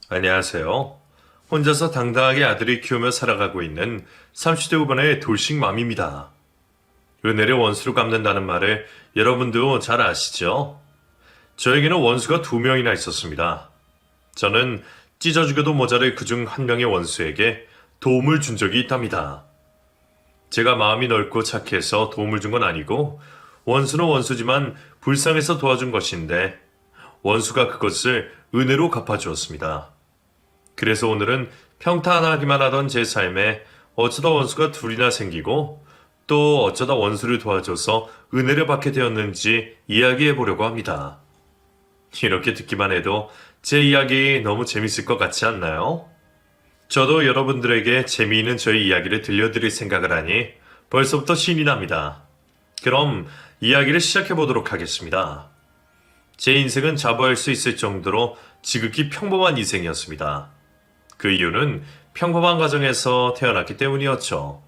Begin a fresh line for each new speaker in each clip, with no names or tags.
안녕하세요. 혼자서 당당하게 아들을 키우며 살아가고 있는 30대 후반의 돌싱맘입니다. 은혜를 원수로 갚는다는 말을 여러분도 잘 아시죠? 저에게는 원수가 두 명이나 있었습니다. 저는 찢어 죽여도 모자랄 그중 한 명의 원수에게 도움을 준 적이 있답니다. 제가 마음이 넓고 착해서 도움을 준 건 아니고 원수는 원수지만 불쌍해서 도와준 것인데 원수가 그것을 은혜로 갚아주었습니다. 그래서 오늘은 평탄하기만 하던 제 삶에 어쩌다 원수가 둘이나 생기고 또 어쩌다 원수를 도와줘서 은혜를 받게 되었는지 이야기해 보려고 합니다. 이렇게 듣기만 해도 제 이야기 너무 재밌을 것 같지 않나요? 저도 여러분들에게 재미있는 저의 이야기를 들려드릴 생각을 하니 벌써부터 신이 납니다. 그럼 이야기를 시작해 보도록 하겠습니다. 제 인생은 자부할 수 있을 정도로 지극히 평범한 인생이었습니다. 그 이유는 평범한 가정에서 태어났기 때문이었죠.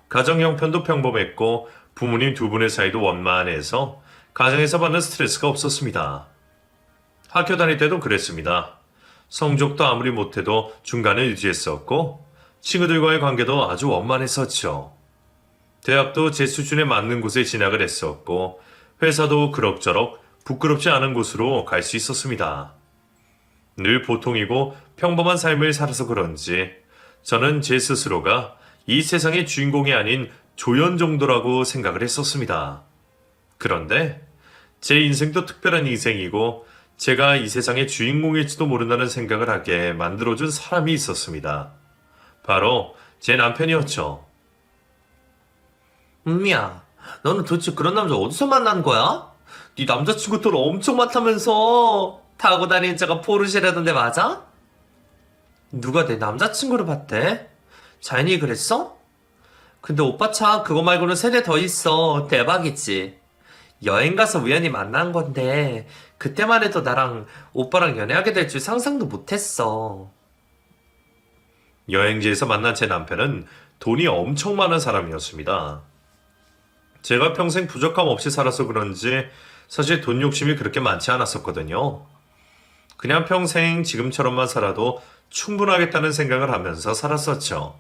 가정 형편도 평범했고 부모님 두 분의 사이도 원만해서 가정에서 받는 스트레스가 없었습니다. 학교 다닐 때도 그랬습니다. 성적도 아무리 못해도 중간을 유지했었고 친구들과의 관계도 아주 원만했었죠. 대학도 제 수준에 맞는 곳에 진학을 했었고 회사도 그럭저럭 부끄럽지 않은 곳으로 갈 수 있었습니다. 늘 보통이고 평범한 삶을 살아서 그런지 저는 제 스스로가 이 세상의 주인공이 아닌 조연 정도라고 생각을 했었습니다. 그런데 제 인생도 특별한 인생이고 제가 이 세상의 주인공일지도 모른다는 생각을 하게 만들어준 사람이 있었습니다. 바로 제 남편이었죠.
은미야, 너는 도대체 그런 남자 어디서 만난 거야? 네 남자친구들 엄청 많다면서 타고 다니는 차가 포르쉐라던데 맞아? 누가 내 남자친구를 봤대? 자연이 그랬어? 근데 오빠 차 그거 말고는 세 대 더 있어. 대박이지. 여행 가서 우연히 만난 건데 그때만 해도 나랑 오빠랑 연애하게 될 줄 상상도 못했어.
여행지에서 만난 제 남편은 돈이 엄청 많은 사람이었습니다. 제가 평생 부족함 없이 살아서 그런지 사실 돈 욕심이 그렇게 많지 않았었거든요. 그냥 평생 지금처럼만 살아도 충분하겠다는 생각을 하면서 살았었죠.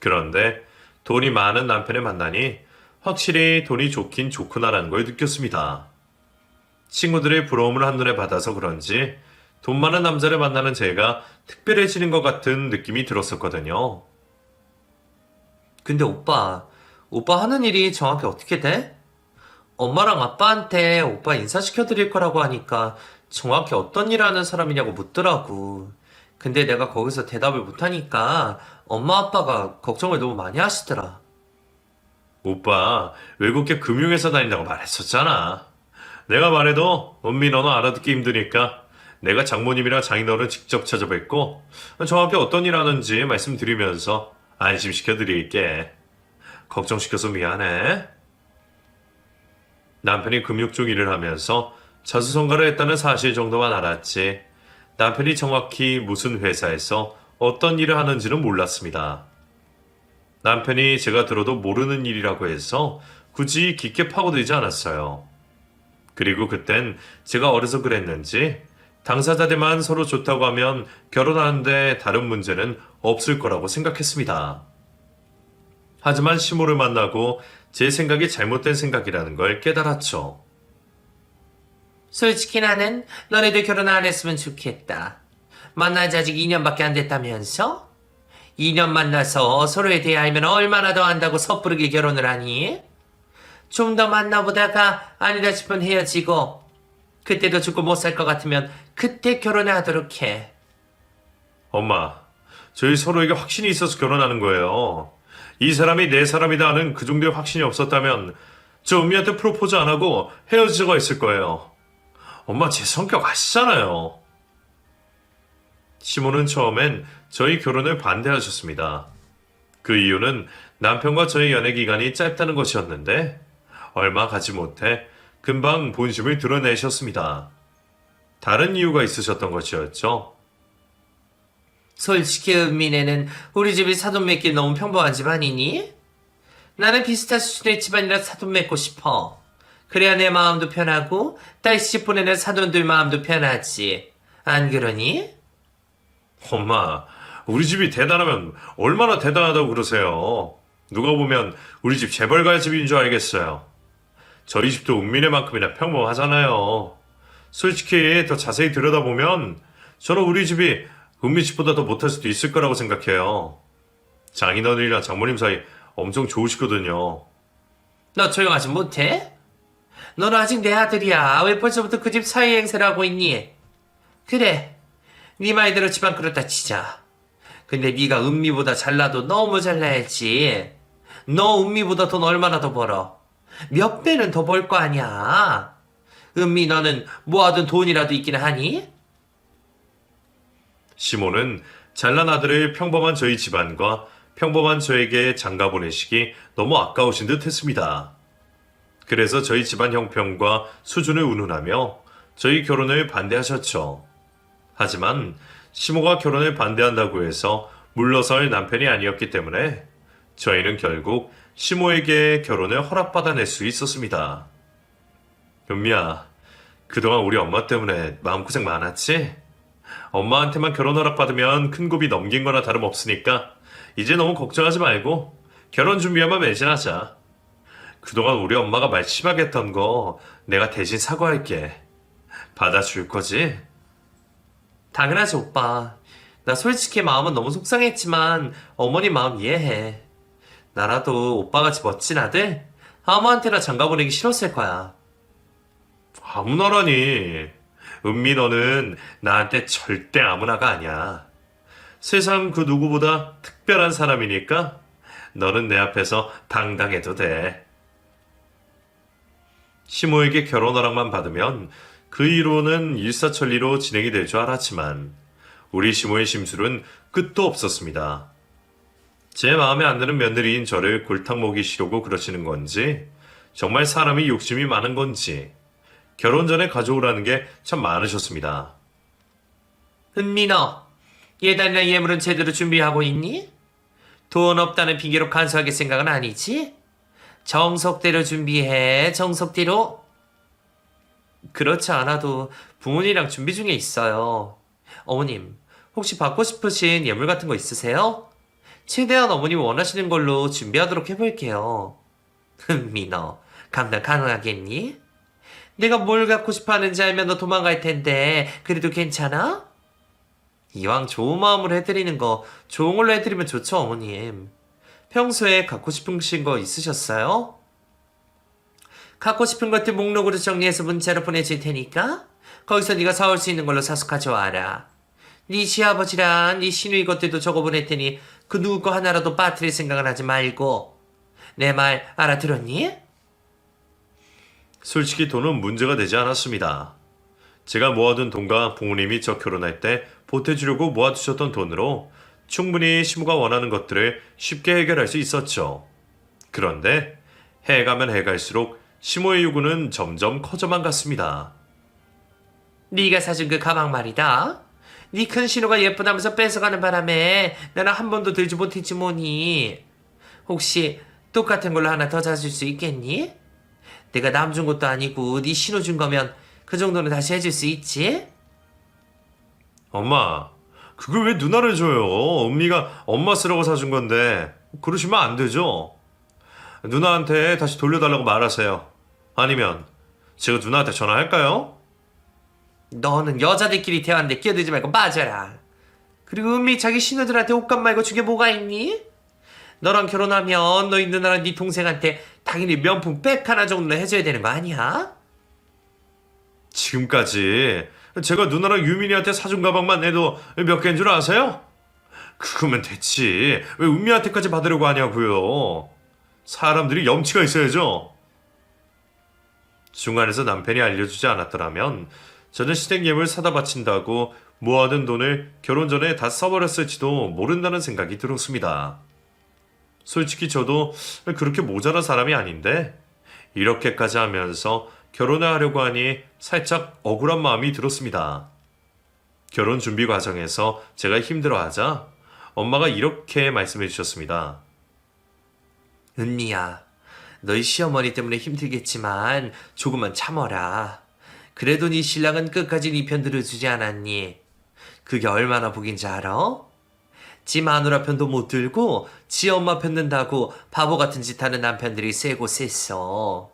그런데 돈이 많은 남편을 만나니 확실히 돈이 좋긴 좋구나라는 걸 느꼈습니다. 친구들의 부러움을 한눈에 받아서 그런지 돈 많은 남자를 만나는 제가 특별해지는 것 같은 느낌이 들었었거든요.
근데 오빠 하는 일이 정확히 어떻게 돼? 엄마랑 아빠한테 오빠 인사시켜 드릴 거라고 하니까 정확히 어떤 일 하는 사람이냐고 묻더라고. 근데 내가 거기서 대답을 못하니까 엄마 아빠가 걱정을 너무 많이 하시더라.
오빠 외국계 금융회사 다닌다고 말했었잖아. 내가 말해도 은미 너는 알아듣기 힘드니까 내가 장모님이랑 장인어른 직접 찾아뵙고 정확히 어떤 일 하는지 말씀드리면서 안심시켜 드릴게. 걱정시켜서 미안해. 남편이 금융 쪽 일을 하면서 자수성가를 했다는 사실 정도만 알았지 남편이 정확히 무슨 회사에서 어떤 일을 하는지는 몰랐습니다. 남편이 제가 들어도 모르는 일이라고 해서 굳이 깊게 파고들지 않았어요. 그리고 그땐 제가 어려서 그랬는지 당사자들만 서로 좋다고 하면 결혼하는데 다른 문제는 없을 거라고 생각했습니다. 하지만 시모를 만나고 제 생각이 잘못된 생각이라는 걸 깨달았죠.
솔직히 나는 너네들 결혼 안 했으면 좋겠다. 만난 지 아직 2년밖에 안 됐다면서? 2년 만나서 서로에 대해 알면 얼마나 더 안다고 섣부르게 결혼을 하니? 좀 더 만나보다가 아니다 싶으면 헤어지고 그때도 죽고 못 살 것 같으면 그때 결혼을 하도록 해.
엄마, 저희 서로에게 확신이 있어서 결혼하는 거예요. 이 사람이 내 사람이다 하는 그 정도의 확신이 없었다면 저 은미한테 프로포즈 안 하고 헤어지자고 했을 거예요. 엄마 제 성격 아시잖아요. 시모는 처음엔 저희 결혼을 반대하셨습니다. 그 이유는 남편과 저의 연애 기간이 짧다는 것이었는데 얼마 가지 못해 금방 본심을 드러내셨습니다. 다른 이유가 있으셨던 것이었죠.
솔직히 은민애는 우리 집이 사돈 맺기 너무 평범한 집안이니? 나는 비슷한 수준의 집안이라 사돈 맺고 싶어. 그래야 내 마음도 편하고 딸 시집 보내는 사돈들 마음도 편하지. 안 그러니?
엄마, 우리 집이 대단하면 얼마나 대단하다고 그러세요? 누가 보면 우리 집 재벌가 집인 줄 알겠어요. 저희 집도 은민이만큼이나 평범하잖아요. 솔직히 더 자세히 들여다보면 저는 우리 집이 은미 집보다 더 못할 수도 있을 거라고 생각해요. 장인어른이랑 장모님 사이 엄청 좋으시거든요.
너 조용하지 못해? 너는 아직 내 아들이야. 왜 벌써부터 그 집 사위 행세를 하고 있니? 그래, 네 말대로 집안 그렇다 치자. 근데 네가 은미보다 잘나도 너무 잘나야지. 너 은미보다 돈 얼마나 더 벌어? 몇 배는 더 벌 거 아니야. 은미 너는 모아둔 돈이라도 있긴 하니?
시모는 잘난 아들을 평범한 저희 집안과 평범한 저에게 장가 보내시기 너무 아까우신 듯 했습니다. 그래서 저희 집안 형편과 수준을 운운하며 저희 결혼을 반대하셨죠. 하지만 시모가 결혼을 반대한다고 해서 물러설 남편이 아니었기 때문에 저희는 결국 시모에게 결혼을 허락받아낼 수 있었습니다. 은미야, 그동안 우리 엄마 때문에 마음고생 많았지? 엄마한테만 결혼 허락받으면 큰 고비 넘긴 거나 다름없으니까 이제 너무 걱정하지 말고 결혼 준비하면 매진하자. 그동안 우리 엄마가 말 심하게 했던 거 내가 대신 사과할게. 받아줄 거지?
당연하지, 오빠. 나 솔직히 마음은 너무 속상했지만 어머니 마음 이해해. 나라도 오빠같이 멋진 아들 아무한테나 장가 보내기 싫었을 거야.
아무나라니. 은미 너는 나한테 절대 아무나가 아니야. 세상 그 누구보다 특별한 사람이니까 너는 내 앞에서 당당해도 돼. 시모에게 결혼 허락만 받으면 그 이후로는 일사천리로 진행이 될 줄 알았지만 우리 시모의 심술은 끝도 없었습니다. 제 마음에 안 드는 며느리인 저를 골탕 먹이시려고 그러시는 건지 정말 사람이 욕심이 많은 건지 결혼 전에 가져오라는 게 참 많으셨습니다.
은미 너 예단이나 예물은 제대로 준비하고 있니? 돈 없다는 핑계로 간소하게 생각은 아니지? 정석대로 준비해, 정석대로. 그렇지 않아도 부모님이랑 준비 중에 있어요. 어머님, 혹시 받고 싶으신 예물 같은 거 있으세요? 최대한 어머님 원하시는 걸로 준비하도록 해볼게요. 은미 너 감당 가능하겠니? 내가 뭘 갖고 싶어 하는지 알면 너 도망갈 텐데 그래도 괜찮아? 이왕 좋은 마음으로 해드리는 거 좋은 걸로 해드리면 좋죠, 어머님. 평소에 갖고 싶으신 거 있으셨어요? 갖고 싶은 것들 목록으로 정리해서 문자로 보내줄 테니까 거기서 네가 사올 수 있는 걸로 사서 가져와라. 네 시아버지랑 네 시누이 것들도 적어 보낼 테니 그 누구 거 하나라도 빠뜨릴 생각은 하지 말고. 내 말 알아들었니?
솔직히 돈은 문제가 되지 않았습니다. 제가 모아둔 돈과 부모님이 저 결혼할 때 보태주려고 모아두셨던 돈으로 충분히 시모가 원하는 것들을 쉽게 해결할 수 있었죠. 그런데 해가면 해갈수록 시모의 요구는 점점 커져만 갔습니다.
네가 사준 그 가방 말이다. 네 큰 신호가 예쁘다면서 뺏어가는 바람에 나는 한 번도 들지 못했지 뭐니. 혹시 똑같은 걸로 하나 더 사줄 수 있겠니? 내가 남 준 것도 아니고 네 신호 준 거면 그 정도는 다시 해줄 수 있지?
엄마, 그걸 왜 누나를 줘요? 은미가 엄마 쓰라고 사준 건데 그러시면 안 되죠. 누나한테 다시 돌려달라고 말하세요. 아니면 제가 누나한테 전화할까요?
너는 여자들끼리 대화하는데 끼어들지 말고 빠져라. 그리고 은미 자기 신우들한테 옷값 말고 준 게 뭐가 있니? 너랑 결혼하면 너희 누나랑 네 동생한테 당연히 명품 백 하나 정도는 해줘야 되는 거 아니야?
지금까지 제가 누나랑 유민이한테 사준 가방만 해도 몇 개인 줄 아세요? 그거면 됐지. 왜 은미한테까지 받으려고 하냐고요. 사람들이 염치가 있어야죠. 중간에서 남편이 알려주지 않았더라면 저는 시댁예물 사다 바친다고 모아둔 돈을 결혼 전에 다 써버렸을지도 모른다는 생각이 들었습니다. 솔직히 저도 그렇게 모자란 사람이 아닌데 이렇게까지 하면서 결혼을 하려고 하니 살짝 억울한 마음이 들었습니다. 결혼 준비 과정에서 제가 힘들어하자 엄마가 이렇게 말씀해 주셨습니다.
은미야, 너희 시어머니 때문에 힘들겠지만 조금만 참어라. 그래도 네 신랑은 끝까지 네 편 들어주지 않았니? 그게 얼마나 복인지 알아? 지 마누라 편도 못 들고 지 엄마 편 든다고 바보 같은 짓 하는 남편들이 쎄고 쎄어.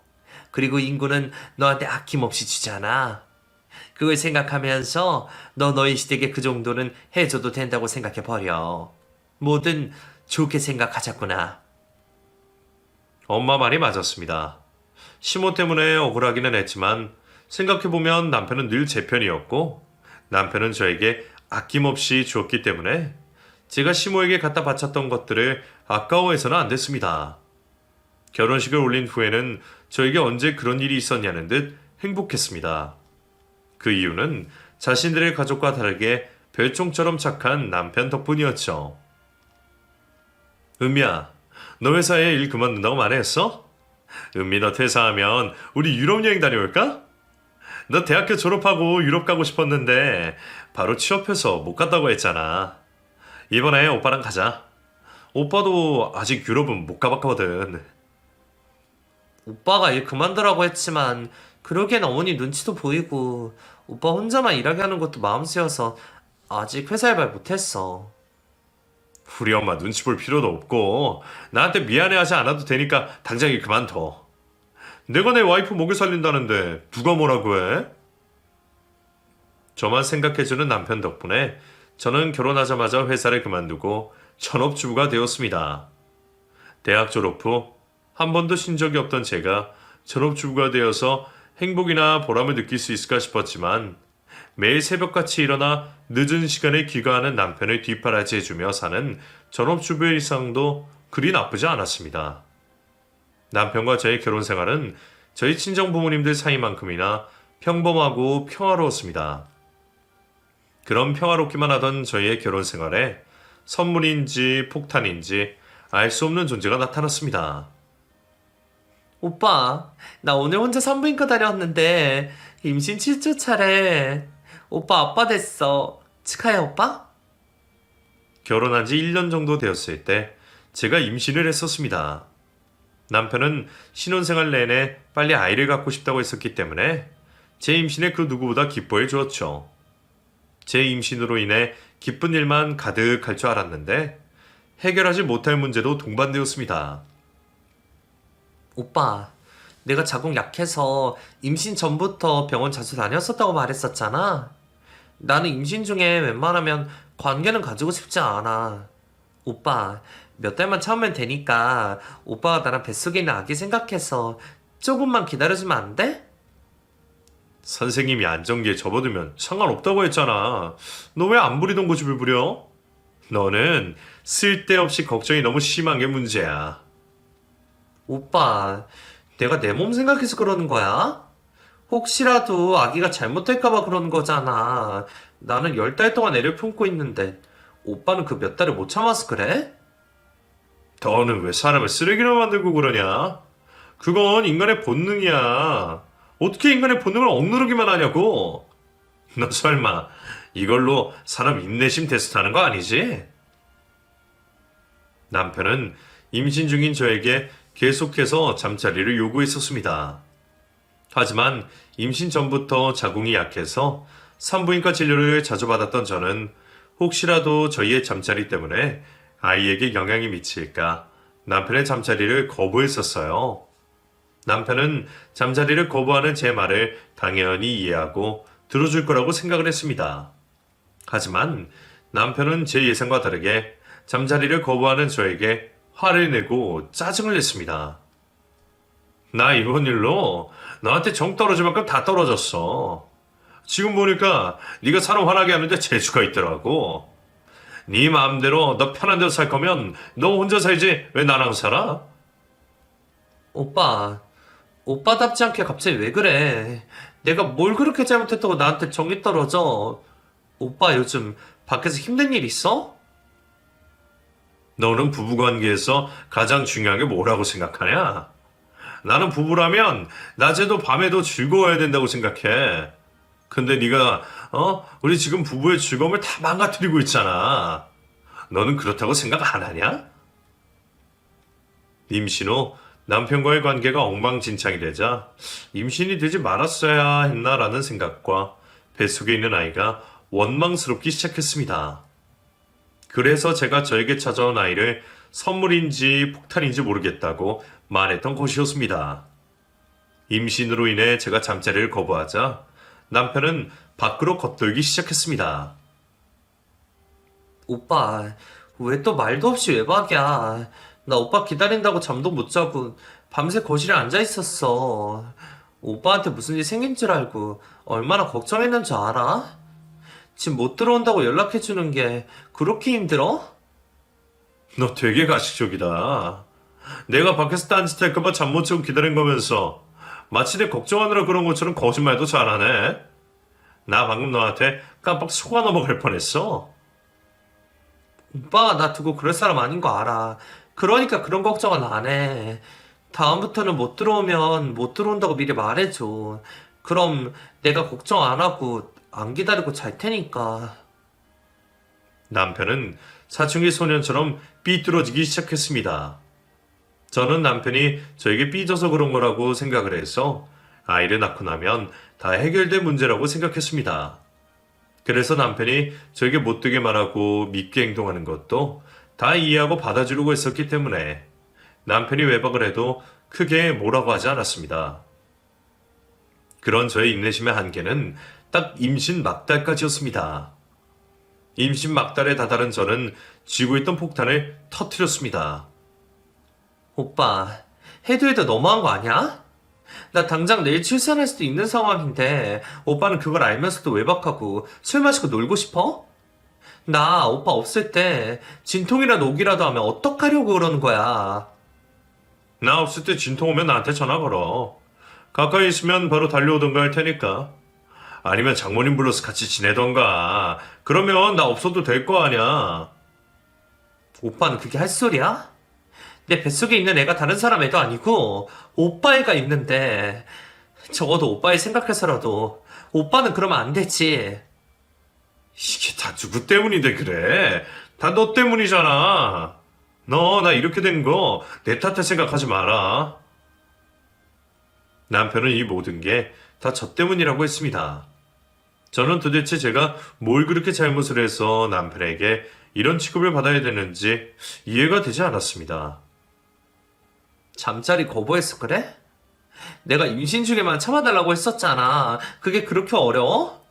그리고 인구는 너한테 아낌없이 주잖아. 그걸 생각하면서 너 너희 시댁에 그 정도는 해줘도 된다고 생각해버려. 뭐든 좋게 생각하자꾸나.
엄마 말이 맞았습니다. 시모 때문에 억울하기는 했지만 생각해보면 남편은 늘 제 편이었고 남편은 저에게 아낌없이 주었기 때문에 제가 시모에게 갖다 바쳤던 것들을 아까워해서는 안 됐습니다. 결혼식을 올린 후에는 저에게 언제 그런 일이 있었냐는 듯 행복했습니다. 그 이유는 자신들의 가족과 다르게 별종처럼 착한 남편 덕분이었죠. 은미야, 너 회사에 일 그만둔다고 말했어? 은미 너 퇴사하면 우리 유럽 여행 다녀올까? 너 대학교 졸업하고 유럽 가고 싶었는데 바로 취업해서 못 갔다고 했잖아. 이번에 오빠랑 가자. 오빠도 아직 유럽은 못 가봤거든.
오빠가 일 그만두라고 했지만 그러기엔 어머니 눈치도 보이고 오빠 혼자만 일하게 하는 것도 마음 쓰여서 아직 회사 알바 못했어.
우리 엄마 눈치 볼 필요도 없고 나한테 미안해하지 않아도 되니까 당장 일 그만둬. 내가 내 와이프 먹여 살린다는데 누가 뭐라고 해? 저만 생각해주는 남편 덕분에 저는 결혼하자마자 회사를 그만두고 전업주부가 되었습니다. 대학 졸업 후 한 번도 쉰 적이 없던 제가 전업주부가 되어서 행복이나 보람을 느낄 수 있을까 싶었지만 매일 새벽같이 일어나 늦은 시간에 귀가하는 남편을 뒷바라지해주며 사는 전업주부의 일상도 그리 나쁘지 않았습니다. 남편과 저의 결혼 생활은 저희 친정 부모님들 사이만큼이나 평범하고 평화로웠습니다. 그런 평화롭기만 하던 저희의 결혼 생활에 선물인지 폭탄인지 알 수 없는 존재가 나타났습니다.
오빠, 나 오늘 혼자 산부인과 다녀왔는데 임신 7주 차래. 오빠 아빠 됐어. 축하해, 오빠?
결혼한 지 1년 정도 되었을 때 제가 임신을 했었습니다. 남편은 신혼생활 내내 빨리 아이를 갖고 싶다고 했었기 때문에 제 임신에 그 누구보다 기뻐해 주었죠. 제 임신으로 인해 기쁜 일만 가득할 줄 알았는데 해결하지 못할 문제도 동반되었습니다.
오빠, 내가 자궁 약해서 임신 전부터 병원 자주 다녔었다고 말했었잖아. 나는 임신 중에 웬만하면 관계는 가지고 싶지 않아. 오빠, 몇 달만 참으면 되니까 오빠가 나랑 뱃속에 있는 아기 생각해서 조금만 기다려주면 안 돼?
선생님이 안정기에 접어들면 상관없다고 했잖아. 너 왜 안 부리던 고집을 부려? 너는 쓸데없이 걱정이 너무 심한 게 문제야.
오빠, 내가 내 몸 생각해서 그러는 거야? 혹시라도 아기가 잘못될까봐 그러는 거잖아. 나는 10달 동안 애를 품고 있는데 오빠는 그 몇 달을 못 참아서 그래?
너는 왜 사람을 쓰레기로 만들고 그러냐? 그건 인간의 본능이야. 어떻게 인간의 본능을 억누르기만 하냐고? 너 설마 이걸로 사람 인내심 테스트하는 거 아니지? 남편은 임신 중인 저에게 계속해서 잠자리를 요구했었습니다. 하지만 임신 전부터 자궁이 약해서 산부인과 진료를 자주 받았던 저는 혹시라도 저희의 잠자리 때문에 아이에게 영향이 미칠까 남편의 잠자리를 거부했었어요. 남편은 잠자리를 거부하는 제 말을 당연히 이해하고 들어줄 거라고 생각을 했습니다. 하지만 남편은 제 예상과 다르게 잠자리를 거부하는 저에게 화를 내고 짜증을 냈습니다. 나 이번 일로 너한테 정 떨어질 만큼 다 떨어졌어. 지금 보니까 네가 사람 화나게 하는데 재주가 있더라고. 네 마음대로 너 편한 데서 살 거면 너 혼자 살지 왜 나랑 살아?
오빠, 오빠답지 않게 갑자기 왜 그래? 내가 뭘 그렇게 잘못했다고 나한테 정이 떨어져? 오빠 요즘 밖에서 힘든 일 있어?
너는 부부관계에서 가장 중요한 게 뭐라고 생각하냐? 나는 부부라면 낮에도 밤에도 즐거워야 된다고 생각해. 근데 네가 우리 지금 부부의 즐거움을 다 망가뜨리고 있잖아. 너는 그렇다고 생각 안 하냐? 임신 후 남편과의 관계가 엉망진창이 되자 임신이 되지 말았어야 했나라는 생각과 뱃속에 있는 아이가 원망스럽기 시작했습니다. 그래서 제가 저에게 찾아온 아이를 선물인지 폭탄인지 모르겠다고 말했던 것이었습니다. 임신으로 인해 제가 잠자리를 거부하자 남편은 밖으로 겉돌기 시작했습니다.
오빠, 왜 또 말도 없이 외박이야? 나 오빠 기다린다고 잠도 못 자고 밤새 거실에 앉아 있었어. 오빠한테 무슨 일 생긴 줄 알고 얼마나 걱정했는 줄 알아? 집 못 들어온다고 연락해주는 게 그렇게 힘들어?
너 되게 가식적이다. 내가 밖에서 딴짓 할까봐 잠 못 자고 기다린 거면서 마치 내 걱정하느라 그런 것처럼 거짓말도 잘하네. 나 방금 너한테 깜빡 속아 넘어갈 뻔했어.
오빠가 나 두고 그럴 사람 아닌 거 알아. 그러니까 그런 걱정은 안 해. 다음부터는 못 들어오면 못 들어온다고 미리 말해줘. 그럼 내가 걱정 안 하고 안 기다리고 잘 테니까.
남편은 사춘기 소년처럼 삐뚤어지기 시작했습니다. 저는 남편이 저에게 삐져서 그런 거라고 생각을 해서 아이를 낳고 나면 다 해결된 문제라고 생각했습니다. 그래서 남편이 저에게 못되게 말하고 밉게 행동하는 것도 다 이해하고 받아주려고 했었기 때문에 남편이 외박을 해도 크게 뭐라고 하지 않았습니다. 그런 저의 인내심의 한계는 딱 임신 막달까지였습니다. 임신 막달에 다다른 저는 쥐고 있던 폭탄을 터뜨렸습니다.
오빠, 해도 너무한 거 아니야? 나 당장 내일 출산할 수도 있는 상황인데 오빠는 그걸 알면서도 외박하고 술 마시고 놀고 싶어? 나 오빠 없을 때 진통이라도 오기라도 하면 어떡하려고 그러는 거야.
나 없을 때 진통 오면 나한테 전화 걸어. 가까이 있으면 바로 달려오던가 할 테니까. 아니면 장모님 불러서 같이 지내던가. 그러면 나 없어도 될 거 아니야.
오빠는 그게 할 소리야? 내 뱃속에 있는 애가 다른 사람 애도 아니고 오빠 애가 있는데 적어도 오빠 애 생각해서라도 오빠는 그러면 안 되지.
이게 다 누구 때문인데 그래? 다 너 때문이잖아. 너 나 이렇게 된 거 내 탓할 생각하지 마라. 남편은 이 모든 게 다 저 때문이라고 했습니다. 저는 도대체 제가 뭘 그렇게 잘못을 해서 남편에게 이런 취급을 받아야 되는지 이해가 되지 않았습니다.
잠자리 거부해서 그래? 내가 임신 중에만 참아달라고 했었잖아. 그게 그렇게 어려워?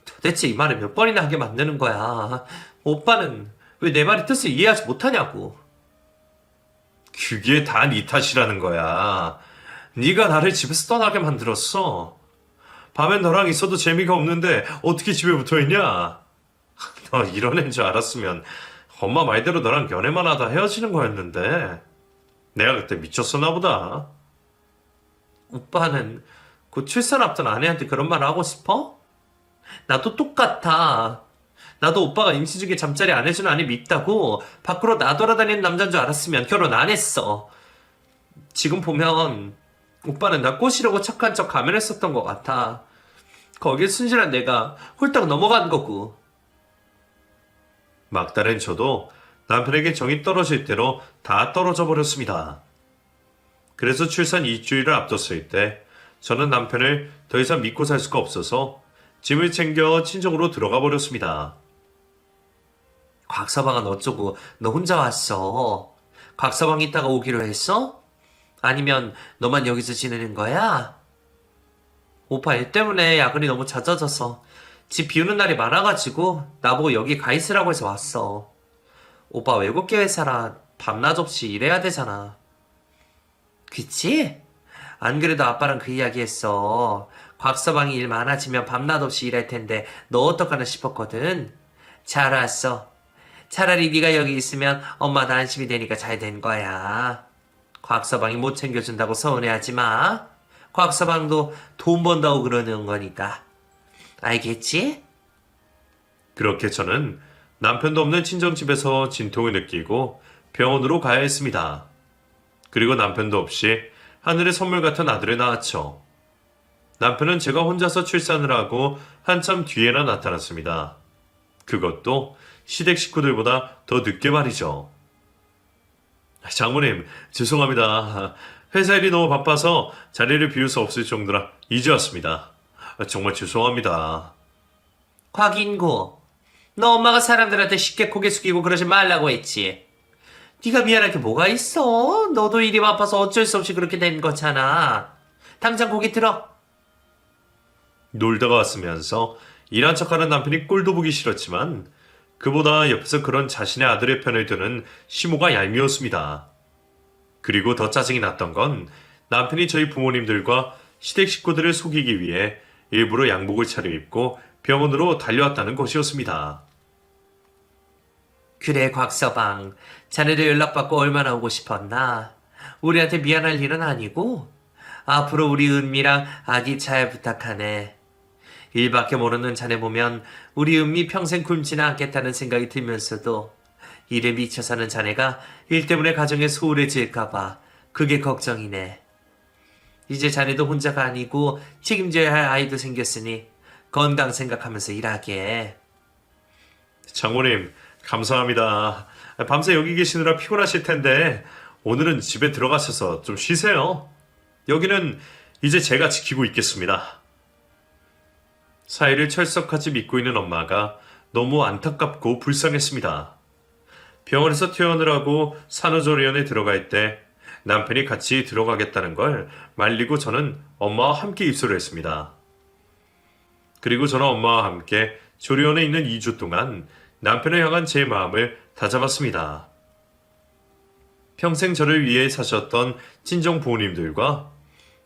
도대체 이 말을 몇 번이나 하게 만드는 거야. 오빠는 왜 내 말의 뜻을 이해하지 못하냐고.
그게 다 네 탓이라는 거야. 네가 나를 집에서 떠나게 만들었어. 밤엔 너랑 있어도 재미가 없는데 어떻게 집에 붙어있냐? 너 이런 애인 줄 알았으면 엄마 말대로 너랑 연애만 하다 헤어지는 거였는데 내가 그때 미쳤었나 보다.
오빠는 곧 출산 앞둔 아내한테 그런 말 하고 싶어? 나도 똑같아. 나도 오빠가 임신 중에 잠자리 안 해주는 아내 밉다고 밖으로 나돌아다니는 남자인 줄 알았으면 결혼 안 했어. 지금 보면 오빠는 나 꼬시려고 착한 척 가면했었던 것 같아. 거기에 순진한 내가 홀딱 넘어간 거고.
막달엔 저도 남편에게 정이 떨어질 대로 다 떨어져 버렸습니다. 그래서 출산 2주일을 앞뒀을 때 저는 남편을 더 이상 믿고 살 수가 없어서 짐을 챙겨 친정으로 들어가 버렸습니다.
곽서방은 어쩌고 너 혼자 왔어? 곽서방 이따가 오기로 했어? 아니면 너만 여기서 지내는 거야? 오빠 일 때문에 야근이 너무 잦아져서 집 비우는 날이 많아가지고 나보고 여기 가 있으라고 해서 왔어. 오빠 외국계 회사라 밤낮 없이 일해야 되잖아. 그치? 안 그래도 아빠랑 그 이야기 했어. 곽서방이 일 많아지면 밤낮 없이 일할 텐데 너 어떡하나 싶었거든. 잘 왔어. 차라리 네가 여기 있으면 엄마도 안심이 되니까 잘 된 거야. 곽서방이 못 챙겨준다고 서운해하지 마. 곽서방도 돈 번다고 그러는 거니까. 알겠지?
그렇게 저는 남편도 없는 친정집에서 진통을 느끼고 병원으로 가야 했습니다. 그리고 남편도 없이 하늘의 선물 같은 아들을 낳았죠. 남편은 제가 혼자서 출산을 하고 한참 뒤에나 나타났습니다. 그것도 시댁 식구들보다 더 늦게 말이죠. 장모님, 죄송합니다. 회사 일이 너무 바빠서 자리를 비울 수 없을 정도라 이제 왔습니다. 정말 죄송합니다.
곽인구, 너 엄마가 사람들한테 쉽게 고개 숙이고 그러지 말라고 했지. 네가 미안할 게 뭐가 있어? 너도 일이 바빠서 어쩔 수 없이 그렇게 된 거잖아. 당장 고개 들어.
놀다가 왔으면서 일한 척하는 남편이 꼴도 보기 싫었지만 그보다 옆에서 그런 자신의 아들의 편을 드는 시모가 얄미웠습니다. 그리고 더 짜증이 났던 건 남편이 저희 부모님들과 시댁 식구들을 속이기 위해 일부러 양복을 차려입고 병원으로 달려왔다는 것이었습니다.
그래, 곽서방. 자네도 연락받고 얼마나 오고 싶었나? 우리한테 미안할 일은 아니고 앞으로 우리 은미랑 아기 잘 부탁하네. 일밖에 모르는 자네 보면 우리 은미 평생 굶지는 않겠다는 생각이 들면서도 일에 미쳐 사는 자네가 일 때문에 가정에 소홀해질까봐 그게 걱정이네. 이제 자네도 혼자가 아니고 책임져야 할 아이도 생겼으니 건강 생각하면서 일하게.
장모님, 감사합니다. 밤새 여기 계시느라 피곤하실 텐데 오늘은 집에 들어가셔서 좀 쉬세요. 여기는 이제 제가 지키고 있겠습니다. 사이를 철석같이 믿고 있는 엄마가 너무 안타깝고 불쌍했습니다. 병원에서 퇴원을 하고 산후조리원에 들어갈 때 남편이 같이 들어가겠다는 걸 말리고 저는 엄마와 함께 입소를 했습니다. 그리고 저는 엄마와 함께 조리원에 있는 2주 동안 남편을 향한 제 마음을 다잡았습니다. 평생 저를 위해 사셨던 친정 부모님들과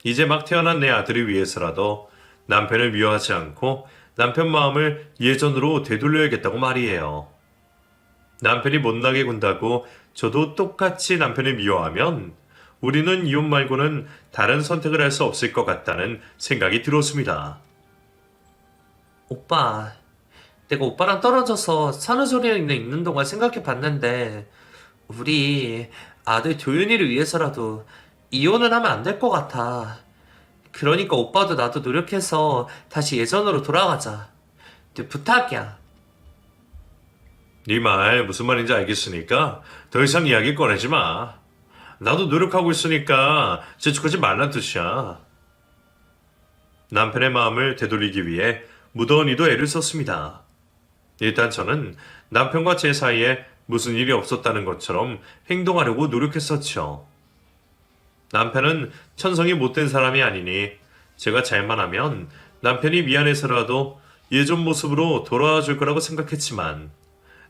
이제 막 태어난 내 아들을 위해서라도 남편을 미워하지 않고 남편 마음을 예전으로 되돌려야겠다고 말이에요. 남편이 못나게 군다고 저도 똑같이 남편을 미워하면 우리는 이혼 말고는 다른 선택을 할 수 없을 것 같다는 생각이 들었습니다.
오빠, 내가 오빠랑 떨어져서 산후조리원에 있는 동안 생각해 봤는데 우리 아들 도윤이를 위해서라도 이혼을 하면 안 될 것 같아. 그러니까 오빠도 나도 노력해서 다시 예전으로 돌아가자. 네, 부탁이야.
네 말 무슨 말인지 알겠으니까 더 이상 이야기 꺼내지 마. 나도 노력하고 있으니까 재촉하지 말란 뜻이야. 남편의 마음을 되돌리기 위해 무더운이도 애를 썼습니다. 일단 저는 남편과 제 사이에 무슨 일이 없었다는 것처럼 행동하려고 노력했었죠. 남편은 천성이 못된 사람이 아니니 제가 잘만 하면 남편이 미안해서라도 예전 모습으로 돌아와 줄 거라고 생각했지만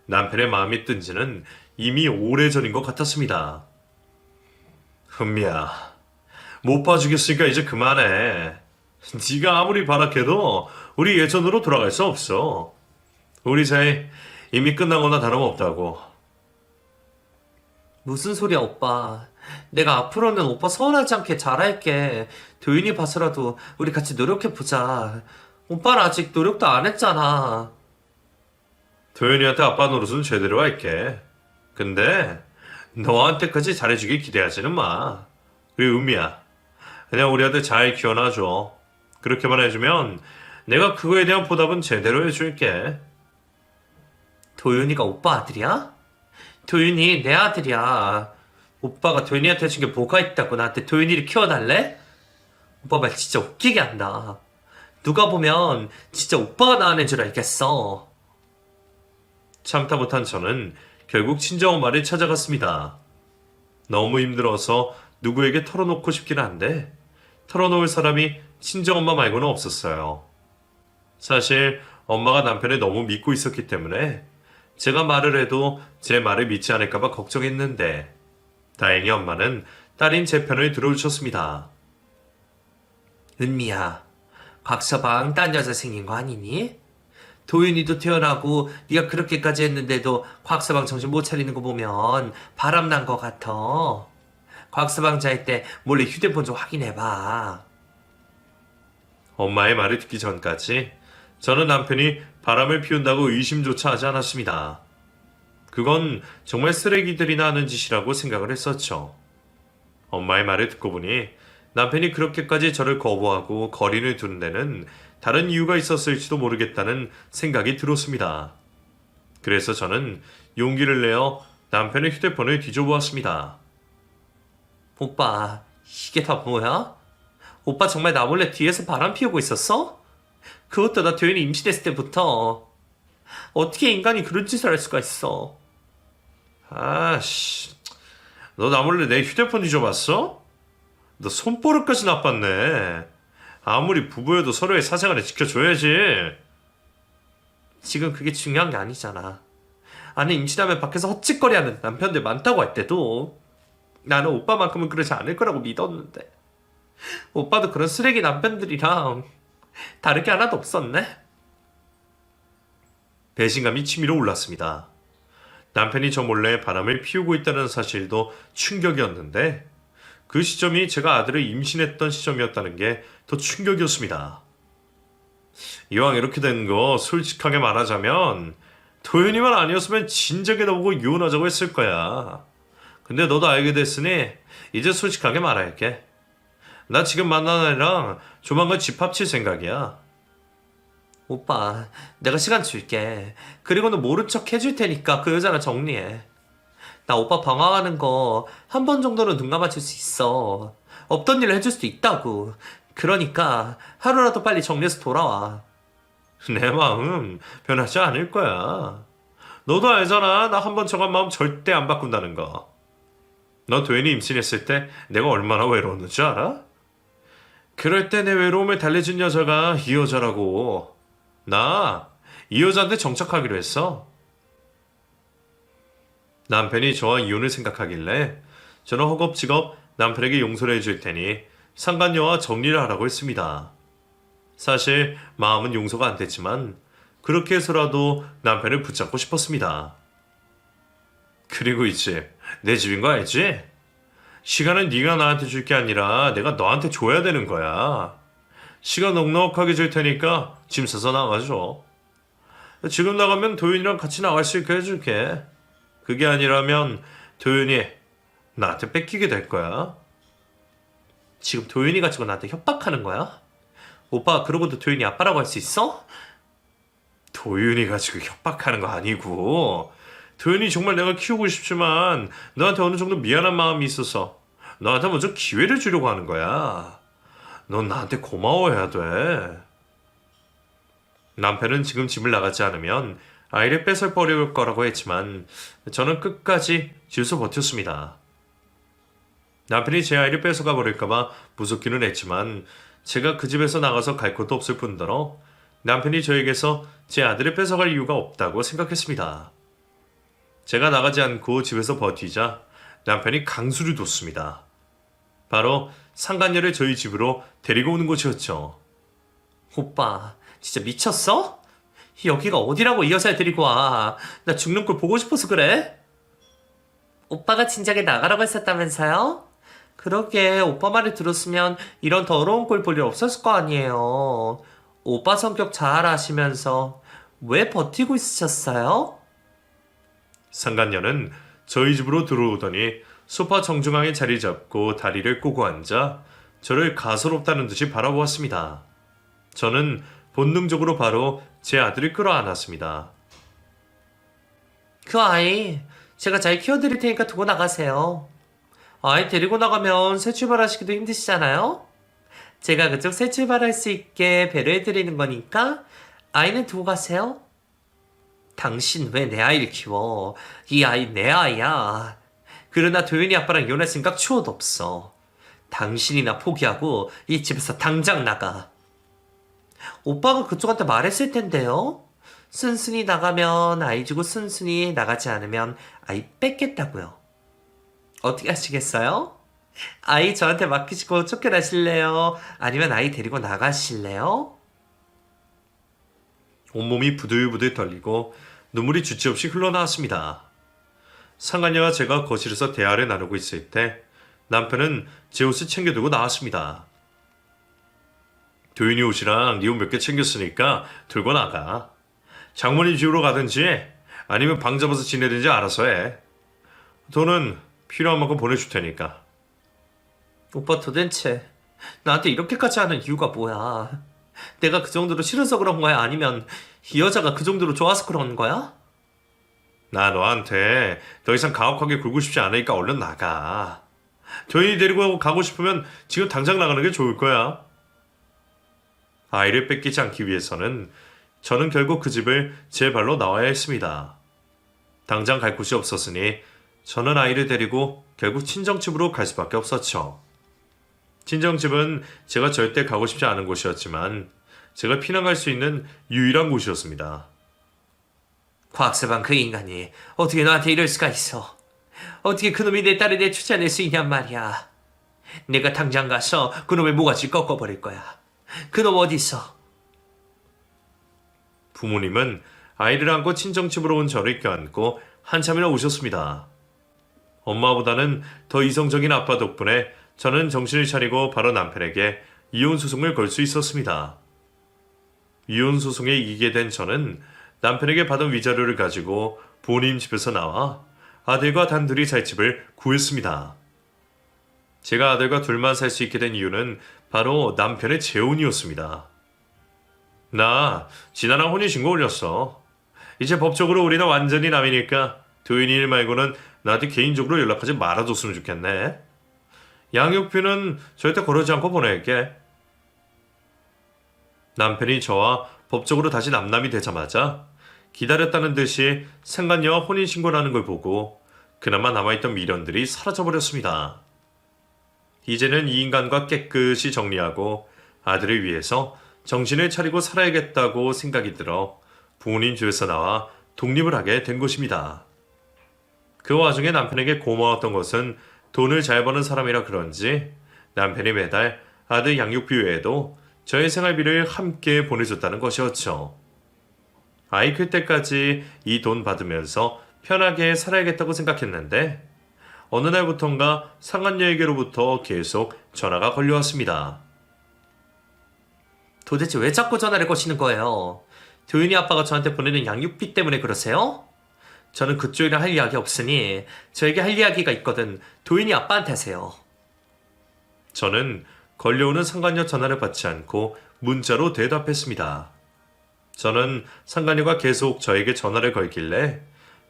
남편의 마음이 뜬 지는 이미 오래전인 것 같았습니다. 은미야, 못 봐주겠으니까 이제 그만해. 네가 아무리 바락해도 우리 예전으로 돌아갈 수 없어. 우리 사이 이미 끝난 거나 다름없다고.
무슨 소리야, 오빠. 내가 앞으로는 오빠 서운하지 않게 잘할게. 도윤이 봐서라도 우리 같이 노력해보자. 오빠는 아직 노력도 안 했잖아.
도현이한테 아빠 노릇은 제대로 할게. 근데 너한테까지 잘해주길 기대하지는 마. 그리고 은미야, 그냥 우리 아들 잘 키워놔줘. 그렇게만 해주면 내가 그거에 대한 보답은 제대로 해줄게.
도윤이가 오빠 아들이야? 도윤이 내 아들이야. 오빠가 도윤이한테 준 게 뭐가 있다고 나한테 도윤이를 키워달래? 오빠 말 진짜 웃기게 한다. 누가 보면 진짜 오빠가 낳아낸 줄 알겠어.
참다 못한 저는 결국 친정엄마를 찾아갔습니다. 너무 힘들어서 누구에게 털어놓고 싶긴 한데 털어놓을 사람이 친정엄마 말고는 없었어요. 사실 엄마가 남편을 너무 믿고 있었기 때문에 제가 말을 해도 제 말을 믿지 않을까봐 걱정했는데 다행히 엄마는 딸인 제 편을 들어주셨습니다.
은미야, 곽서방 딴 여자 생긴 거 아니니? 도윤이도 태어나고 네가 그렇게까지 했는데도 곽서방 정신 못 차리는 거 보면 바람난 거 같아. 곽서방 잘 때 몰래 휴대폰 좀 확인해봐.
엄마의 말을 듣기 전까지 저는 남편이 바람을 피운다고 의심조차 하지 않았습니다. 그건 정말 쓰레기들이나 하는 짓이라고 생각을 했었죠. 엄마의 말을 듣고 보니 남편이 그렇게까지 저를 거부하고 거리를 두는 데는 다른 이유가 있었을지도 모르겠다는 생각이 들었습니다. 그래서 저는 용기를 내어 남편의 휴대폰을 뒤져보았습니다.
오빠, 이게 다 뭐야? 오빠 정말 나 몰래 뒤에서 바람 피우고 있었어? 그것도 나 도윤이 임신했을 때부터. 어떻게 인간이 그런 짓을 할 수가 있어?
아씨, 너 나 몰래 내 휴대폰 뒤져봤어? 너 손버릇까지 나빴네. 아무리 부부여도 서로의 사생활을 지켜줘야지.
지금 그게 중요한 게 아니잖아. 아내 임신하면 밖에서 헛짓거리하는 남편들 많다고 할 때도 나는 오빠만큼은 그러지 않을 거라고 믿었는데 오빠도 그런 쓰레기 남편들이랑 다를 게 하나도 없었네.
배신감이 치밀어 올랐습니다. 남편이 저 몰래 바람을 피우고 있다는 사실도 충격이었는데 그 시점이 제가 아들을 임신했던 시점이었다는 게 더 충격이었습니다. 이왕 이렇게 된 거 솔직하게 말하자면 도윤이만 아니었으면 진작에 나보고 이혼하자고 했을 거야. 근데 너도 알게 됐으니 이제 솔직하게 말할게. 나 지금 만난 애랑 조만간 집 합칠 생각이야.
오빠, 내가 시간 줄게. 그리고는 모른 척 해줄 테니까 그 여자랑 정리해. 나 오빠 방황하는 거 한 번 정도는 눈 감아줄 수 있어. 없던 일을 해줄 수도 있다고. 그러니까 하루라도 빨리 정리해서 돌아와.
내 마음 변하지 않을 거야. 너도 알잖아. 나 한 번 정한 마음 절대 안 바꾼다는 거. 너 도현이 임신했을 때 내가 얼마나 외로웠는지 알아? 그럴 때 내 외로움을 달래준 여자가 이 여자라고. 나 이 여자한테 정착하기로 했어. 남편이 저와 이혼을 생각하길래 저는 허겁지겁 남편에게 용서를 해줄 테니 상간녀와 정리를 하라고 했습니다. 사실 마음은 용서가 안 됐지만 그렇게 해서라도 남편을 붙잡고 싶었습니다. 그리고 이 집 내 집인 거 알지? 시간은 네가 나한테 줄 게 아니라 내가 너한테 줘야 되는 거야. 시간 넉넉하게 줄 테니까 짐 싸서 나가줘. 지금 나가면 도윤이랑 같이 나갈 수 있게 해줄게. 그게 아니라면 도윤이 나한테 뺏기게 될 거야.
지금 도윤이 가지고 나한테 협박하는 거야? 오빠 그러고도 도윤이 아빠라고 할 수 있어?
도윤이 가지고 협박하는 거 아니고 도윤이 정말 내가 키우고 싶지만 너한테 어느 정도 미안한 마음이 있어서 너한테 먼저 기회를 주려고 하는 거야. 넌 나한테 고마워해야 돼. 남편은 지금 집을 나가지 않으면 아이를 뺏어 버릴 거라고 했지만 저는 끝까지 집에서 버텼습니다. 남편이 제 아이를 뺏어가 버릴까봐 무섭기는 했지만 제가 그 집에서 나가서 갈 곳도 없을 뿐더러 남편이 저에게서 제 아들을 뺏어갈 이유가 없다고 생각했습니다. 제가 나가지 않고 집에서 버티자 남편이 강수를 뒀습니다. 바로 상간녀를 저희 집으로 데리고 오는 곳이었죠.
오빠 진짜 미쳤어? 여기가 어디라고 이 여자를 데리고 와. 나 죽는 걸 보고 싶어서 그래. 오빠가 진작에 나가라고 했었다면서요? 그러게 오빠 말을 들었으면 이런 더러운 꼴 볼 일 없었을 거 아니에요. 오빠 성격 잘 아시면서 왜 버티고 있으셨어요?
상간녀는 저희 집으로 들어오더니 소파 정중앙에 자리 잡고 다리를 꼬고 앉아 저를 가소롭다는 듯이 바라보았습니다. 저는 본능적으로 바로 제 아들을 끌어안았습니다.
그 아이 제가 잘 키워드릴 테니까 두고 나가세요. 아이 데리고 나가면 새 출발하시기도 힘드시잖아요? 제가 그쪽 새 출발할 수 있게 배려해드리는 거니까 아이는 두고 가세요. 당신 왜 내 아이를 키워? 이 아이 내 아이야. 그러나 도윤이 아빠랑 이혼할 생각 추호도 없어. 당신이나 포기하고 이 집에서 당장 나가. 오빠가 그쪽한테 말했을 텐데요. 순순히 나가면 아이 주고 순순히 나가지 않으면 아이 뺏겠다고요. 어떻게 하시겠어요? 아이 저한테 맡기시고 쫓겨나실래요? 아니면 아이 데리고 나가실래요?
온몸이 부들부들 떨리고 눈물이 주체 없이 흘러나왔습니다. 상간녀와 제가 거실에서 대화를 나누고 있을 때 남편은 제 옷을 챙겨두고 나왔습니다. 도윤이 옷이랑 네 옷 몇 개 챙겼으니까 들고 나가. 장모님 집으로 가든지 아니면 방 잡아서 지내든지 알아서 해. 돈은 필요한 만큼 보내줄 테니까.
오빠 도대체 나한테 이렇게까지 하는 이유가 뭐야? 내가 그 정도로 싫어서 그런 거야? 아니면 이 여자가 그 정도로 좋아서 그런 거야?
나 너한테 더 이상 가혹하게 굴고 싶지 않으니까 얼른 나가. 도윤이 데리고 가고 싶으면 지금 당장 나가는 게 좋을 거야. 아이를 뺏기지 않기 위해서는 저는 결국 그 집을 제 발로 나와야 했습니다. 당장 갈 곳이 없었으니 저는 아이를 데리고 결국 친정집으로 갈 수밖에 없었죠. 친정집은 제가 절대 가고 싶지 않은 곳이었지만 제가 피난갈 수 있는 유일한 곳이었습니다.
곽서방 그 인간이 어떻게 너한테 이럴 수가 있어. 어떻게 그놈이 내 딸을 내쫓아낼 수 있냔 말이야. 내가 당장 가서 그놈의 모가지 꺾어버릴 거야. 그놈 어디 있어?
부모님은 아이를 안고 친정집으로 온 저를 껴안고 한참이나 오셨습니다. 엄마보다는 더 이성적인 아빠 덕분에 저는 정신을 차리고 바로 남편에게 이혼 소송을 걸 수 있었습니다. 이혼 소송에 이기게 된 저는 남편에게 받은 위자료를 가지고 부모님 집에서 나와 아들과 단둘이 살 집을 구했습니다. 제가 아들과 둘만 살 수 있게 된 이유는 바로 남편의 재혼이었습니다. 나 지난해 혼인신고 올렸어. 이제 법적으로 우리는 완전히 남이니까 도윤이 일 말고는 나한테 개인적으로 연락하지 말아줬으면 좋겠네. 양육비는 절대 거르지 않고 보낼게. 남편이 저와 법적으로 다시 남남이 되자마자 기다렸다는 듯이 상간녀와 혼인신고라는 걸 보고 그나마 남아있던 미련들이 사라져버렸습니다. 이제는 이 인간과 깨끗이 정리하고 아들을 위해서 정신을 차리고 살아야겠다고 생각이 들어 부모님 집에서 나와 독립을 하게 된 것입니다. 그 와중에 남편에게 고마웠던 것은 돈을 잘 버는 사람이라 그런지 남편이 매달 아들 양육비 외에도 저의 생활비를 함께 보내줬다는 것이었죠. 아이 클 때까지 이 돈 받으면서 편하게 살아야겠다고 생각했는데 어느 날부턴가 상간녀에게로부터 계속 전화가 걸려왔습니다.
도대체 왜 자꾸 전화를 거시는 거예요? 도윤이 아빠가 저한테 보내는 양육비 때문에 그러세요? 저는 그쪽이랑 할 이야기 없으니 저에게 할 이야기가 있거든 도윤이 아빠한테 하세요.
저는 걸려오는 상간녀 전화를 받지 않고 문자로 대답했습니다. 저는 상간녀가 계속 저에게 전화를 걸길래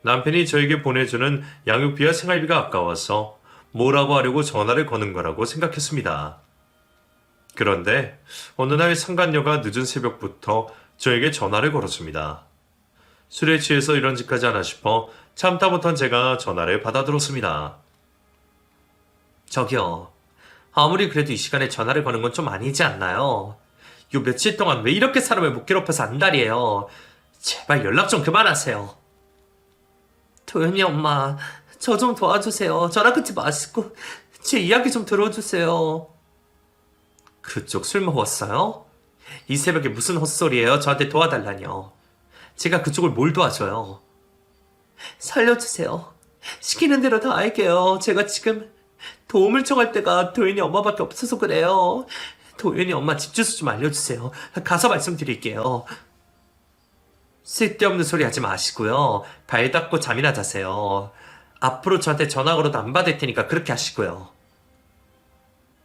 남편이 저에게 보내주는 양육비와 생활비가 아까워서 뭐라고 하려고 전화를 거는 거라고 생각했습니다. 그런데 어느 날 상간녀가 늦은 새벽부터 저에게 전화를 걸었습니다. 술에 취해서 이런 짓까지 하나 싶어 참다 못한 제가 전화를 받아들었습니다.
저기요. 아무리 그래도 이 시간에 전화를 거는 건 좀 아니지 않나요? 요 며칠 동안 왜 이렇게 사람을 못 괴롭혀서 안달이에요. 제발 연락 좀 그만하세요. 도현이 엄마, 저 좀 도와주세요. 전화 끊지 마시고 제 이야기 좀 들어주세요. 그쪽 술 먹었어요? 이 새벽에 무슨 헛소리예요? 저한테 도와달라뇨. 제가 그쪽을 뭘 도와줘요? 살려주세요. 시키는 대로 다 할게요. 제가 지금 도움을 청할 때가 도윤이 엄마밖에 없어서 그래요. 도윤이 엄마 집 주소 좀 알려주세요. 가서 말씀드릴게요. 쓸데없는 소리 하지 마시고요. 발 닦고 잠이나 자세요. 앞으로 저한테 전화 걸어도 안 받을 테니까 그렇게 하시고요.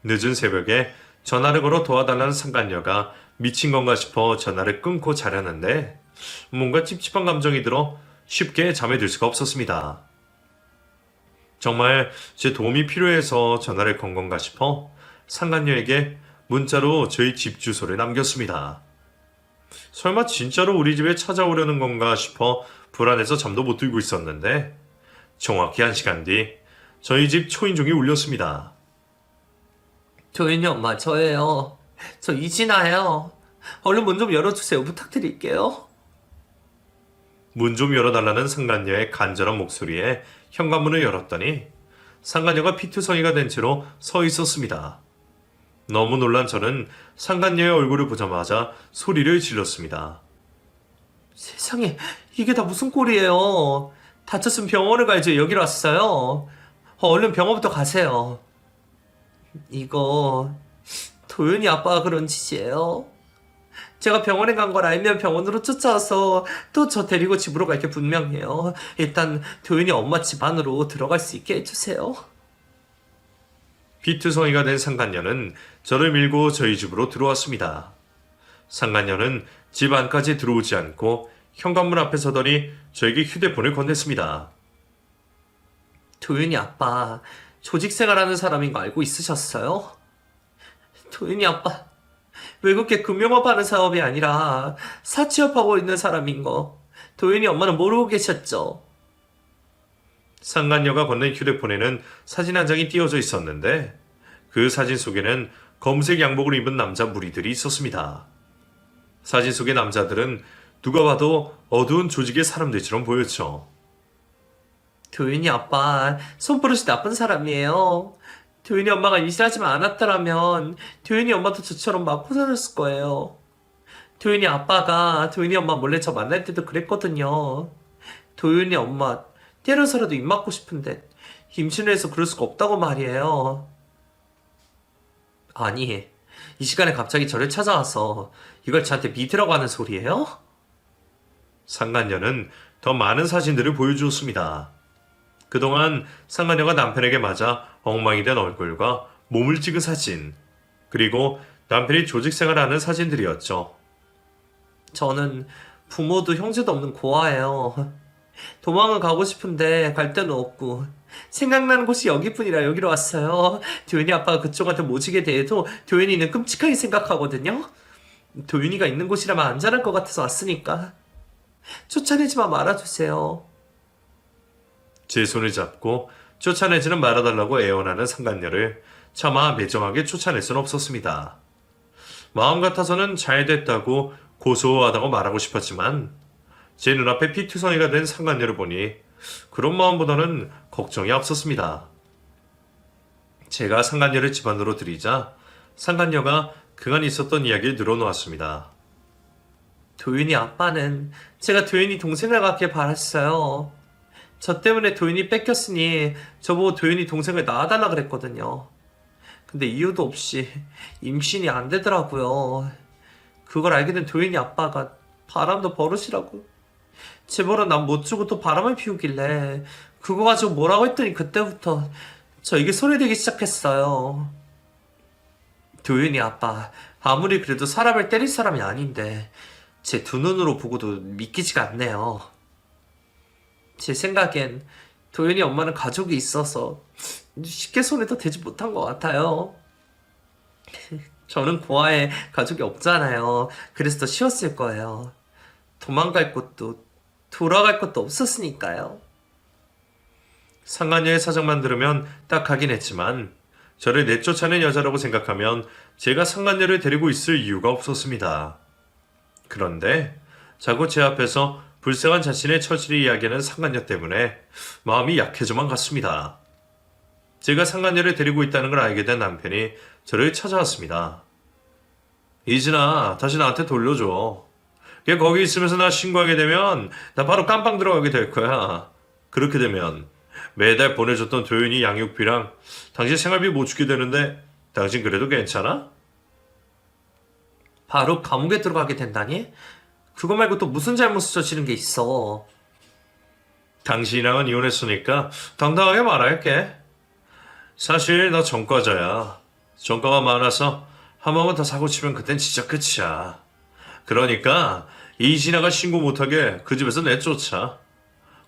늦은 새벽에 전화를 걸어 도와달라는 상간녀가 미친 건가 싶어 전화를 끊고 자려는데 뭔가 찝찝한 감정이 들어 쉽게 잠에 들 수가 없었습니다. 정말 제 도움이 필요해서 전화를 건 건가 싶어 상간녀에게 문자로 저희 집 주소를 남겼습니다. 설마 진짜로 우리 집에 찾아오려는 건가 싶어 불안해서 잠도 못 들고 있었는데 정확히 1시간 뒤 저희 집 초인종이 울렸습니다.
도윤이 엄마 저예요. 저 이진아예요. 얼른 문 좀 열어주세요. 부탁드릴게요.
문 좀 열어달라는 상간녀의 간절한 목소리에 현관문을 열었더니 상간녀가 피투성이가 된 채로 서 있었습니다. 너무 놀란 저는 상간녀의 얼굴을 보자마자 소리를 질렀습니다.
세상에 이게 다 무슨 꼴이에요. 다쳤으면 병원을 가야지 여기로 왔어요. 얼른 병원부터 가세요. 이거 도윤이 아빠가 그런 짓이에요. 제가 병원에 간 걸 알면 병원으로 쫓아와서 또 저 데리고 집으로 갈 게 분명해요. 일단 도윤이 엄마 집 안으로 들어갈 수 있게 해주세요.
피투성이가 된 상간녀는 저를 밀고 저희 집으로 들어왔습니다. 상간녀는 집 안까지 들어오지 않고 현관문 앞에 서더니 저에게 휴대폰을 건넸습니다.
도윤이 아빠 조직생활하는 사람인 거 알고 있으셨어요? 도윤이 아빠 외국계 금융업 하는 사업이 아니라 사채업하고 있는 사람인 거 도윤이 엄마는 모르고 계셨죠?
상간녀가 건넨 휴대폰에는 사진 한 장이 띄어져 있었는데 그 사진 속에는 검은색 양복을 입은 남자 무리들이 있었습니다. 사진 속의 남자들은 누가 봐도 어두운 조직의 사람들처럼 보였죠.
도윤이 아빠 손버릇이 나쁜 사람이에요. 도윤이 엄마가 일하지만 않았더라면 도윤이 엄마도 저처럼 맞고 살았을 거예요. 도윤이 아빠가 도윤이 엄마 몰래 저 만날 때도 그랬거든요. 도윤이 엄마 때려서라도 입 맞고 싶은데 임신을 해서 그럴 수가 없다고 말이에요. 아니, 이 시간에 갑자기 저를 찾아와서 이걸 저한테 믿으라고 하는 소리예요?
상간녀는 더 많은 사진들을 보여주었습니다. 그동안 상간녀가 남편에게 맞아 엉망이 된 얼굴과 몸을 찍은 사진, 그리고 남편이 조직생활하는 사진들이었죠.
저는 부모도 형제도 없는 고아예요. 도망을 가고 싶은데 갈 데는 없고 생각나는 곳이 여기뿐이라 여기로 왔어요. 도윤이 아빠가 그쪽한테 모시게 대해도 도윤이는 끔찍하게 생각하거든요. 도윤이가 있는 곳이라면 안전할 것 같아서 왔으니까 쫓아내지만 말아주세요.
제 손을 잡고 쫓아내지는 말아달라고 애원하는 상간녀를 차마 매정하게 쫓아낼 수는 없었습니다. 마음 같아서는 잘 됐다고 고소하다고 말하고 싶었지만 제 눈앞에 피투성이가 된 상간녀를 보니 그런 마음보다는 걱정이 앞섰습니다. 제가 상간녀를 집 안으로 들이자 상간녀가 그간 있었던 이야기를 늘어놓았습니다.
도윤이 아빠는 제가 도윤이 동생을 갖길 바랐어요. 저 때문에 도윤이 뺏겼으니 저보고 도윤이 동생을 낳아달라 그랬거든요. 근데 이유도 없이 임신이 안 되더라고요. 그걸 알게 된 도윤이 아빠가 바람도 버릇이라고 제 버릇 난 못 주고 또 바람을 피우길래 그거 가지고 뭐라고 했더니 그때부터 저에게 소리내기 시작했어요. 도윤이 아빠 아무리 그래도 사람을 때릴 사람이 아닌데 제 두 눈으로 보고도 믿기지가 않네요. 제 생각엔 도윤이 엄마는 가족이 있어서 쉽게 손에도 대지 못한 것 같아요. 저는 고아에 가족이 없잖아요. 그래서 더 쉬웠을 거예요. 도망갈 곳도 돌아갈 곳도 없었으니까요.
상간녀의 사정만 들으면 딱하긴 했지만 저를 내쫓아낸 여자라고 생각하면 제가 상간녀를 데리고 있을 이유가 없었습니다. 그런데 자꾸 제 앞에서 불쌍한 자신의 처지를 이야기하는 상간녀 때문에 마음이 약해져만 갔습니다. 제가 상간녀를 데리고 있다는 걸 알게 된 남편이 저를 찾아왔습니다. 이진아, 다시 나한테 돌려줘. 걔 거기 있으면서 나 신고하게 되면 나 바로 깜빵 들어가게 될 거야. 그렇게 되면 매달 보내줬던 도윤이 양육비랑 당신 생활비 못 주게 되는데 당신 그래도 괜찮아?
바로 감옥에 들어가게 된다니? 그거 말고 또 무슨 잘못을 저지른 게 있어?
당신이랑은 이혼했으니까 당당하게 말할게. 사실 나 전과자야. 전과가 많아서 한 번만 더 사고 치면 그땐 진짜 끝이야. 그러니까 이진아가 신고 못하게 그 집에서 내쫓아.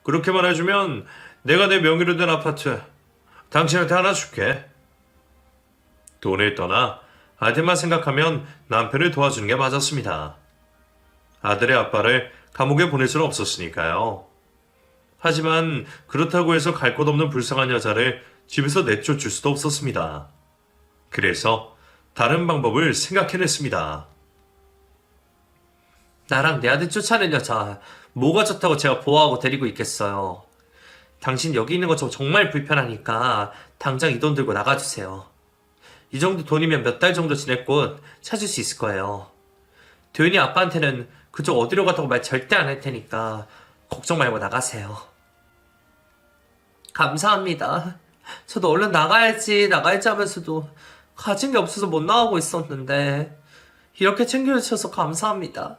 그렇게만 해주면 내가 내 명의로 된 아파트 당신한테 하나 줄게. 돈을 떠나 아들만 생각하면 남편을 도와주는 게 맞았습니다. 아들의 아빠를 감옥에 보낼 수는 없었으니까요. 하지만 그렇다고 해서 갈 곳 없는 불쌍한 여자를 집에서 내쫓을 수도 없었습니다. 그래서 다른 방법을 생각해냈습니다.
나랑 내 아들 쫓아낸 여자 뭐가 좋다고 제가 보호하고 데리고 있겠어요. 당신 여기 있는 거 저 정말 불편하니까 당장 이 돈 들고 나가주세요. 이 정도 돈이면 몇 달 정도 지낼 곳 찾을 수 있을 거예요. 도윤이 아빠한테는 그쪽 어디로 갔다고 말 절대 안 할 테니까 걱정 말고 나가세요. 감사합니다. 저도 얼른 나가야지 하면서도 가진 게 없어서 못 나가고 있었는데 이렇게 챙겨주셔서 감사합니다.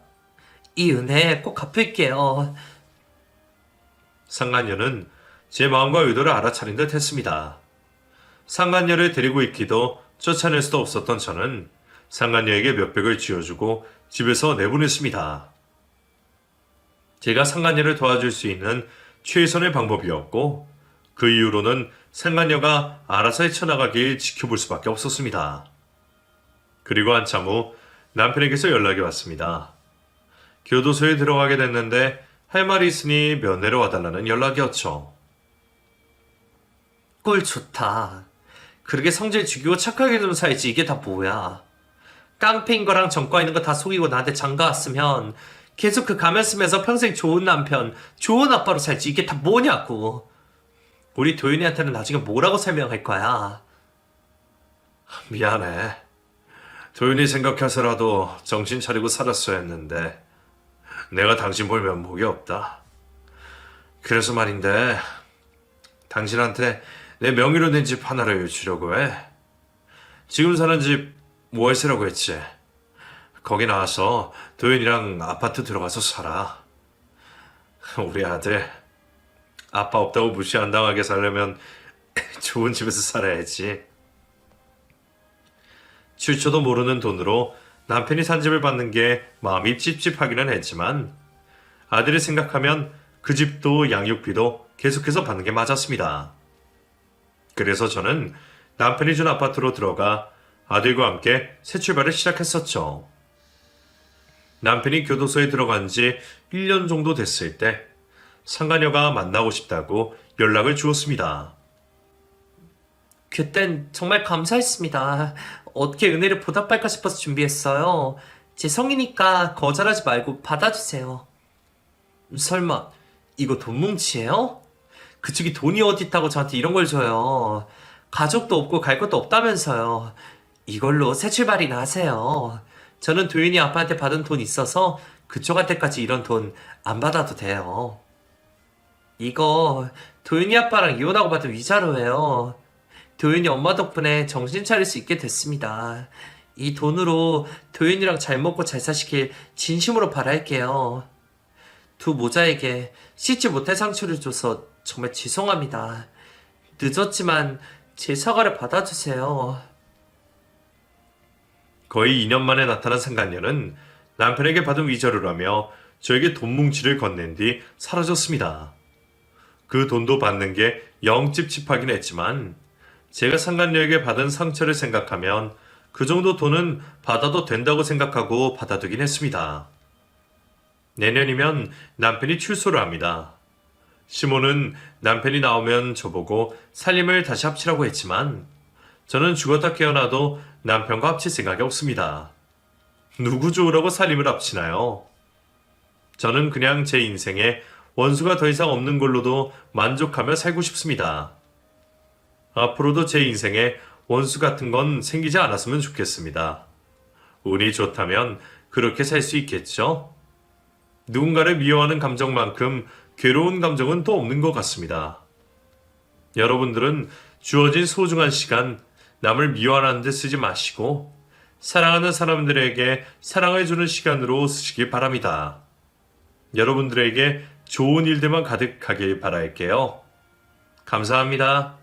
이 은혜 꼭 갚을게요.
상간녀는 제 마음과 의도를 알아차린 듯 했습니다. 상간녀를 데리고 있기도 쫓아낼 수도 없었던 저는 상간녀에게 몇백을 쥐어주고 집에서 내보냈습니다. 제가 상간녀를 도와줄 수 있는 최선의 방법이었고 그 이후로는 상간녀가 알아서 헤쳐나가길 지켜볼 수밖에 없었습니다. 그리고 한참 후 남편에게서 연락이 왔습니다. 교도소에 들어가게 됐는데 할 말이 있으니 면회로 와달라는 연락이었죠.
꿀 좋다. 그렇게 성질 죽이고 착하게 좀 살지 이게 다 뭐야. 깡패인 거랑 전과 있는 거 다 속이고 나한테 장가 왔으면 계속 그 가면 쓰면서 평생 좋은 남편, 좋은 아빠로 살지 이게 다 뭐냐고. 우리 도윤이한테는 나중에 뭐라고 설명할 거야.
미안해. 도윤이 생각해서라도 정신 차리고 살았어야 했는데 내가 당신 볼 면목이 없다. 그래서 말인데 당신한테 내 명의로 된 집 하나를 주려고 해. 지금 사는 집 월세라고 했지. 거기 나와서 도윤이랑 아파트 들어가서 살아. 우리 아들 아빠 없다고 무시 안 당하게 살려면 좋은 집에서 살아야지. 출처도 모르는 돈으로 남편이 산 집을 받는 게 마음이 찝찝하기는 했지만 아들을 생각하면 그 집도 양육비도 계속해서 받는 게 맞았습니다. 그래서 저는 남편이 준 아파트로 들어가 아들과 함께 새 출발을 시작했었죠. 남편이 교도소에 들어간 지 1년 정도 됐을 때 상간녀가 만나고 싶다고 연락을 주었습니다.
그땐 정말 감사했습니다. 어떻게 은혜를 보답할까 싶어서 준비했어요. 제 성이니까 거절하지 말고 받아주세요. 설마 이거 돈 뭉치예요? 그쪽이 돈이 어디 있다고 저한테 이런 걸 줘요. 가족도 없고 갈 것도 없다면서요. 이걸로 새 출발이나 하세요. 저는 도윤이 아빠한테 받은 돈 있어서 그쪽한테까지 이런 돈 안 받아도 돼요. 이거 도윤이 아빠랑 이혼하고 받은 위자료예요. 도윤이 엄마 덕분에 정신 차릴 수 있게 됐습니다. 이 돈으로 도윤이랑 잘 먹고 잘 사시길 진심으로 바랄게요. 두 모자에게 씻지 못할 상처를 줘서 정말 죄송합니다. 늦었지만 제 사과를 받아주세요.
거의 2년 만에 나타난 상간녀는 남편에게 받은 위자료라며 저에게 돈 뭉치를 건넨 뒤 사라졌습니다. 그 돈도 받는 게 영 찝찝하긴 했지만 제가 상간녀에게 받은 상처를 생각하면 그 정도 돈은 받아도 된다고 생각하고 받아두긴 했습니다. 내년이면 남편이 출소를 합니다. 시모는 남편이 나오면 저보고 살림을 다시 합치라고 했지만 저는 죽었다 깨어나도 남편과 합칠 생각이 없습니다. 누구 좋으라고 살림을 합치나요? 저는 그냥 제 인생에 원수가 더 이상 없는 걸로도 만족하며 살고 싶습니다. 앞으로도 제 인생에 원수 같은 건 생기지 않았으면 좋겠습니다. 운이 좋다면 그렇게 살 수 있겠죠? 누군가를 미워하는 감정만큼 괴로운 감정은 또 없는 것 같습니다. 여러분들은 주어진 소중한 시간 남을 미워하는 데 쓰지 마시고 사랑하는 사람들에게 사랑을 주는 시간으로 쓰시길 바랍니다. 여러분들에게 좋은 일들만 가득하길 바랄게요. 감사합니다.